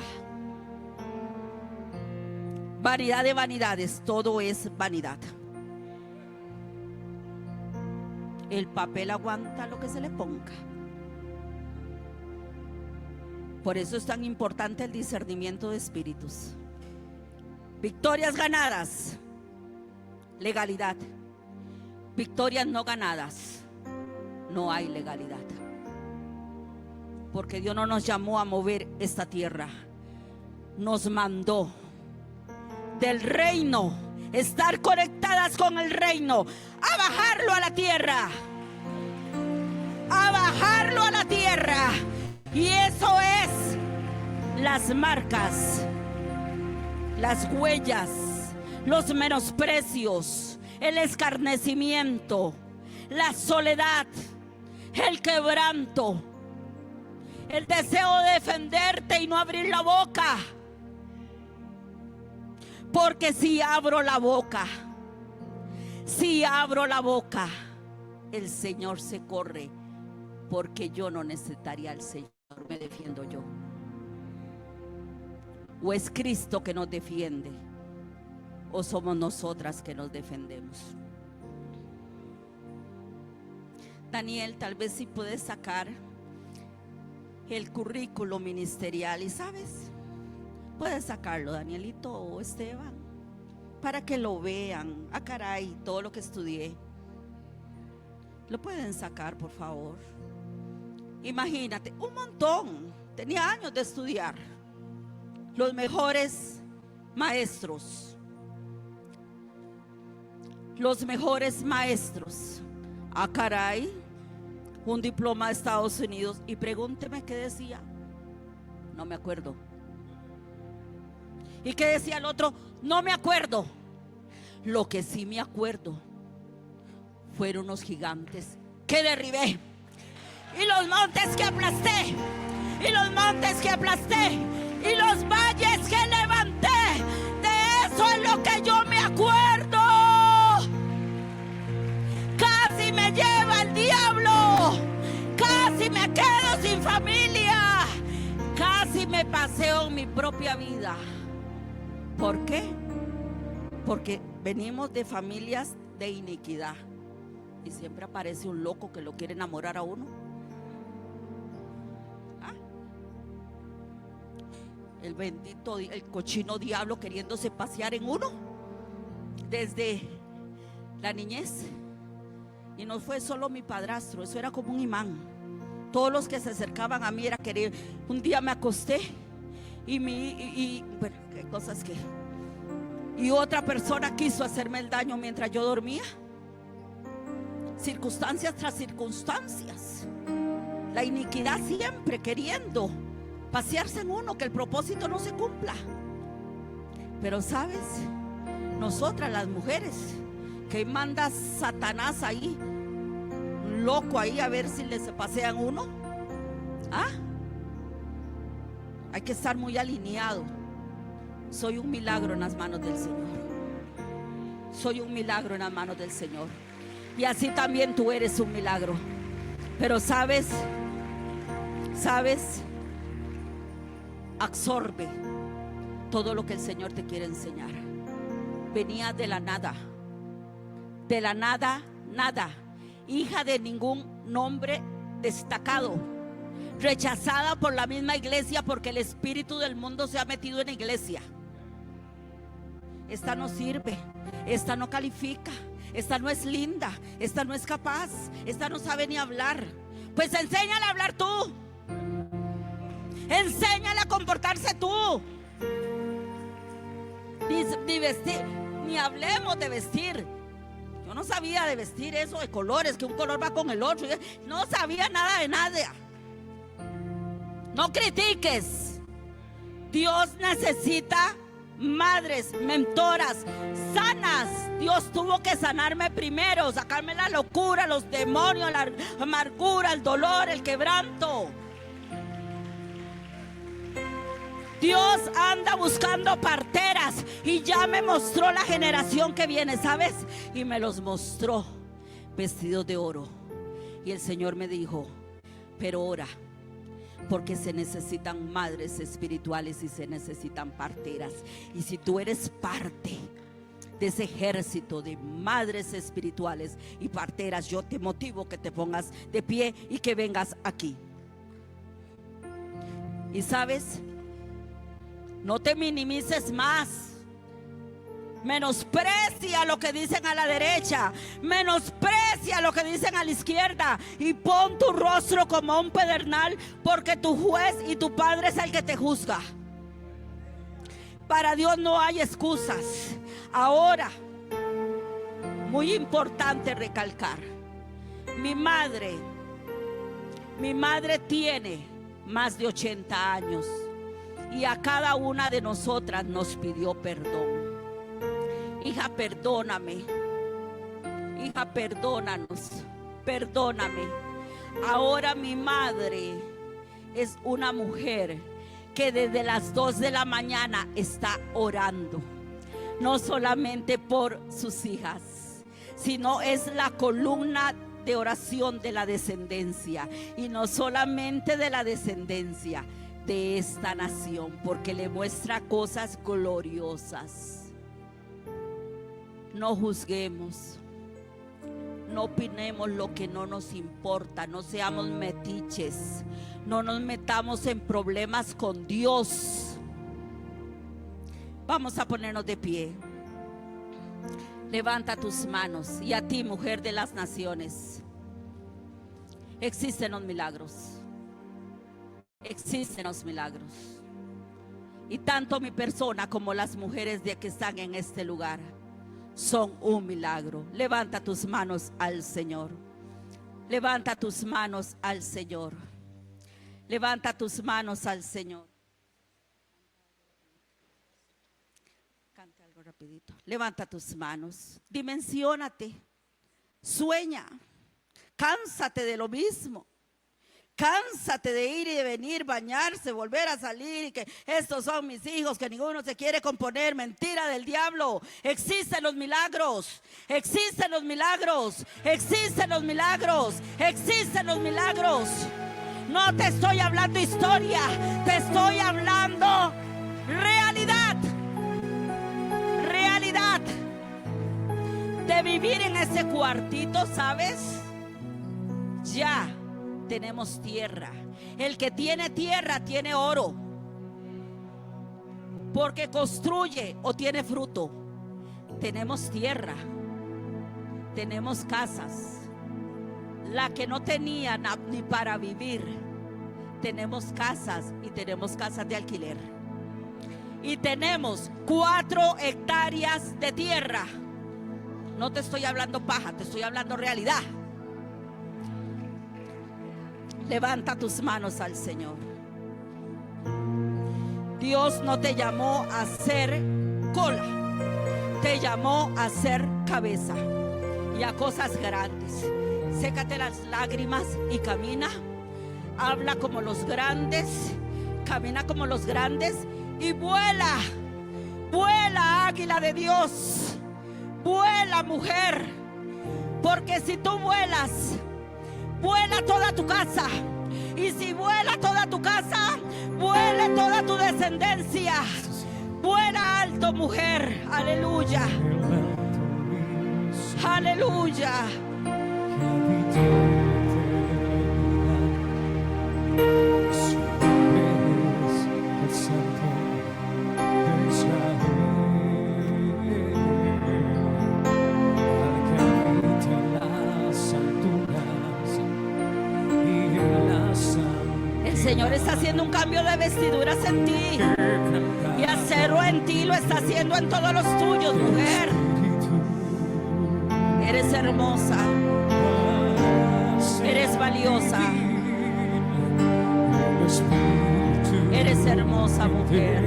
Vanidad de vanidades, todo es vanidad. El papel aguanta lo que se le ponga. Por eso es tan importante el discernimiento de espíritus. Victorias ganadas, legalidad. Victorias no ganadas, no hay legalidad. Porque Dios no nos llamó a mover esta tierra, nos mandó del reino, estar conectadas con el reino, a bajarlo a la tierra, a bajarlo a la tierra. Y eso es las marcas, las huellas, los menosprecios, el escarnecimiento, la soledad, el quebranto, el deseo de defenderte y no abrir la boca. Porque si abro la boca, el Señor se corre, porque yo no necesitaría al Señor, me defiendo yo. O es Cristo que nos defiende, o somos nosotras que nos defendemos. Daniel, tal vez si puedes sacar el currículo ministerial, y sabes, puedes sacarlo, Danielito o Esteban, para que lo vean. Ah, caray, todo lo que estudié. Lo pueden sacar, por favor. Imagínate, un montón. Tenía años de estudiar. Los mejores maestros. Los mejores maestros. Ah, caray, un diploma de Estados Unidos. Y pregúnteme qué decía. No me acuerdo. ¿Y qué decía el otro? No me acuerdo. Lo que sí me acuerdo fueron unos gigantes que derribé, y los montes que aplasté, y los montes que aplasté, y los valles que levanté. De eso es lo que yo me acuerdo. Casi me lleva el diablo, casi me quedo sin familia, casi me paseo en mi propia vida. ¿Por qué? Porque venimos de familias de iniquidad, y siempre aparece un loco que lo quiere enamorar a uno. ¿Ah? El bendito, el cochino diablo queriéndose pasear en uno. desde la niñez. Y no fue solo mi padrastro, eso era como un imán. Todos los que se acercaban a mí era querer. Un día me acosté y bueno, qué cosas que. Y otra persona quiso hacerme el daño mientras yo dormía. Circunstancias tras circunstancias. La iniquidad siempre queriendo pasearse en uno, que el propósito no se cumpla. Pero sabes, nosotras las mujeres, que manda Satanás ahí, un loco ahí, a ver si les pasean uno. Hay que estar muy alineado. Soy un milagro en las manos del Señor. Soy un milagro en las manos del Señor. Y así también tú eres un milagro. Pero sabes, absorbe todo lo que el Señor te quiere enseñar. Venía de la nada, nada, hija de ningún nombre destacado, rechazada por la misma iglesia, porque el espíritu del mundo se ha metido en la iglesia. Esta no sirve, esta no califica, esta no es linda, esta no es capaz, esta no sabe ni hablar. Pues enséñale a hablar tú, enséñale a comportarse tú. Ni vestir, ni hablemos de vestir. Yo no sabía de vestir eso de colores, que un color va con el otro. No sabía nada de nada. No critiques. Dios necesita madres, mentoras, sanas. Dios tuvo que sanarme primero, sacarme la locura, los demonios, la amargura, el dolor, el quebranto. Dios anda buscando parteras y ya me mostró la generación que viene, ¿sabes? Y me los mostró vestidos de oro. Y el Señor me dijo: pero ora, porque se necesitan madres espirituales y se necesitan parteras. Y si tú eres parte de ese ejército de madres espirituales y parteras, yo te motivo que te pongas de pie y que vengas aquí. Y sabes, no te minimices más. Menosprecia lo que dicen a la derecha, menosprecia lo que dicen a la izquierda, y pon tu rostro como un pedernal, porque tu juez y tu padre es el que te juzga. Para Dios no hay excusas. Ahora, muy importante recalcar, mi madre tiene más de 80 años. Y a cada una de nosotras nos pidió perdón. Hija, perdóname. Hija, perdónanos. Perdóname. Ahora mi madre es una mujer que desde las 2 de la mañana está orando. No solamente por sus hijas, sino es la columna de oración de la descendencia. Y no solamente de la descendencia, de esta nación, porque le muestra cosas gloriosas. No juzguemos, no opinemos lo que no nos importa, no seamos metiches, no nos metamos en problemas con Dios. Vamos a ponernos de pie. Levanta tus manos. Y a ti, mujer de las naciones, existen los milagros. Existen los milagros. Y tanto mi persona como las mujeres de que están en este lugar son un milagro. Levanta tus manos al Señor. Levanta tus manos al Señor. Levanta tus manos al Señor. Canta algo rapidito. Levanta tus manos. Dimensiónate. Sueña. Cánsate de lo mismo. Cánsate de ir y de venir, bañarse, volver a salir, y que estos son mis hijos, que ninguno se quiere componer. Mentira del diablo. Existen los milagros. Existen los milagros. Existen los milagros. Existen los milagros. No te estoy hablando historia, te estoy hablando realidad. Realidad. De vivir en ese cuartito, ¿sabes? Ya tenemos tierra. El que tiene tierra tiene oro, porque construye o tiene fruto. tenemos tierra, tenemos casas. La que no tenía ni para vivir, tenemos casas y tenemos casas de alquiler. Y tenemos 4 hectáreas de tierra. No te estoy hablando paja, te estoy hablando realidad. Levanta tus manos al Señor. Dios no te llamó a ser cola, te llamó a ser cabeza y a cosas grandes. Sécate las lágrimas y camina. Habla como los grandes, camina como los grandes y vuela. Vuela, águila de Dios. Vuela, mujer. Porque si tú vuelas, vuela toda tu casa. Y si vuela toda tu casa, vuela toda tu descendencia. Vuela alto, mujer. Aleluya. Aleluya. El Señor está haciendo un cambio de vestiduras en ti, y hacerlo en ti lo está haciendo en todos los tuyos, mujer. Eres hermosa, eres valiosa, eres hermosa, mujer.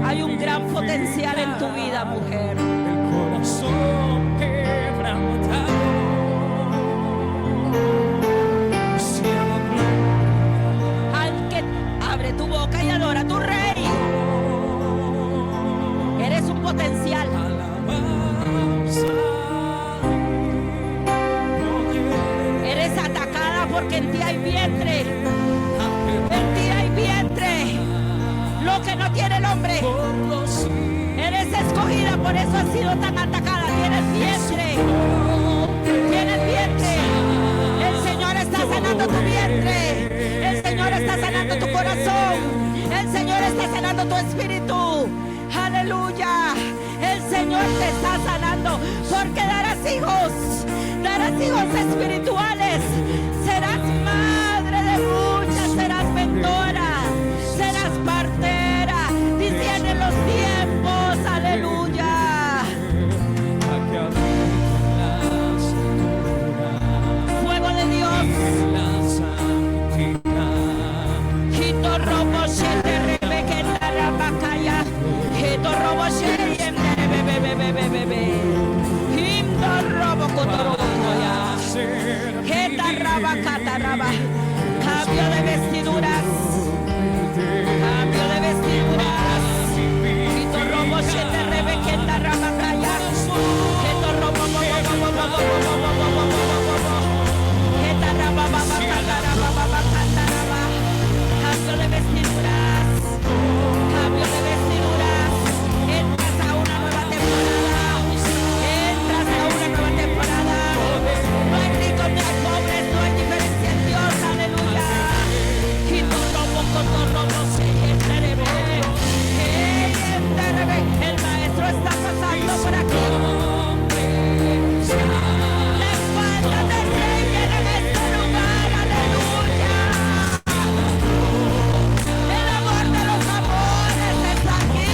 Hay un gran potencial en tu vida, mujer. El corazón quebrantado, al que abre tu boca y adora a tu rey. Eres un potencial. Eres atacada porque en ti hay vientre. En ti hay vientre. Lo que no tiene el hombre. Eres escogida, por eso has sido tan atacada. Tienes vientre. Tienes vientre. El Señor está sanando tu vientre. El Señor está sanando tu corazón. El Señor está sanando tu espíritu. Aleluya. El Señor te está sanando, porque darás hijos espirituales. Serás madre de muchas, serás mentora, serás partera. Diciendo los tiempos, aleluya. Fuego de Dios. Hito robo shete rebeke en la rabacaya. Hito robo shete en bebé. Himdo robo cotoroboya. Heta rabacata raba. Cambio de vestiduras. Cambio de vestiduras. Hito robo shete rebeke en la rabacaya. Hito robo Heta rababacata raba. Cambio de vestiduras. Cambio de vestiduras. Entras a una nueva temporada. Entras a una nueva temporada. No hay ricos ni hay pobres, no hay diferencia en Dios. Aleluya. Y todo robo se enterebe. El maestro está pasando por aquí. La espada del rey viene en este lugar. Aleluya. El amor de los amores está aquí.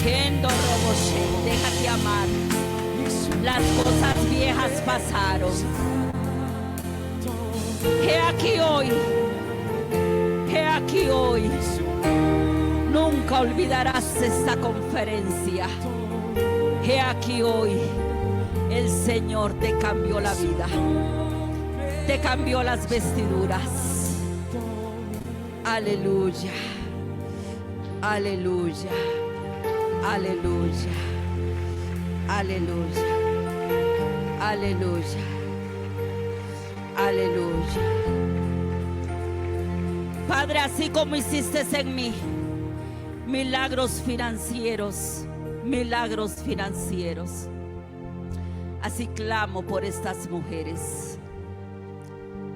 Kendo Roboshe, déjate amar. Las cosas viejas pasaron. He aquí hoy. He aquí hoy. Nunca olvidarás esta conferencia. He aquí hoy. El Señor te cambió la vida. Te cambió las vestiduras. Aleluya. Aleluya. Aleluya. Aleluya. Aleluya. Aleluya. Padre, así como hiciste en mí milagros financieros, milagros financieros, así clamo por estas mujeres,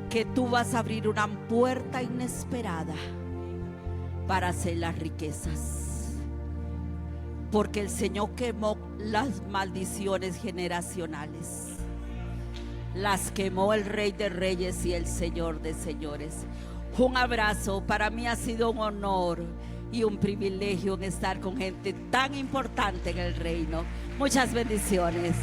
que tú vas a abrir una puerta inesperada para hacer las riquezas, porque el Señor quemó las maldiciones generacionales. Las quemó el Rey de Reyes y el Señor de Señores. Un abrazo. Para mí ha sido un honor y un privilegio estar con gente tan importante en el reino. Muchas bendiciones.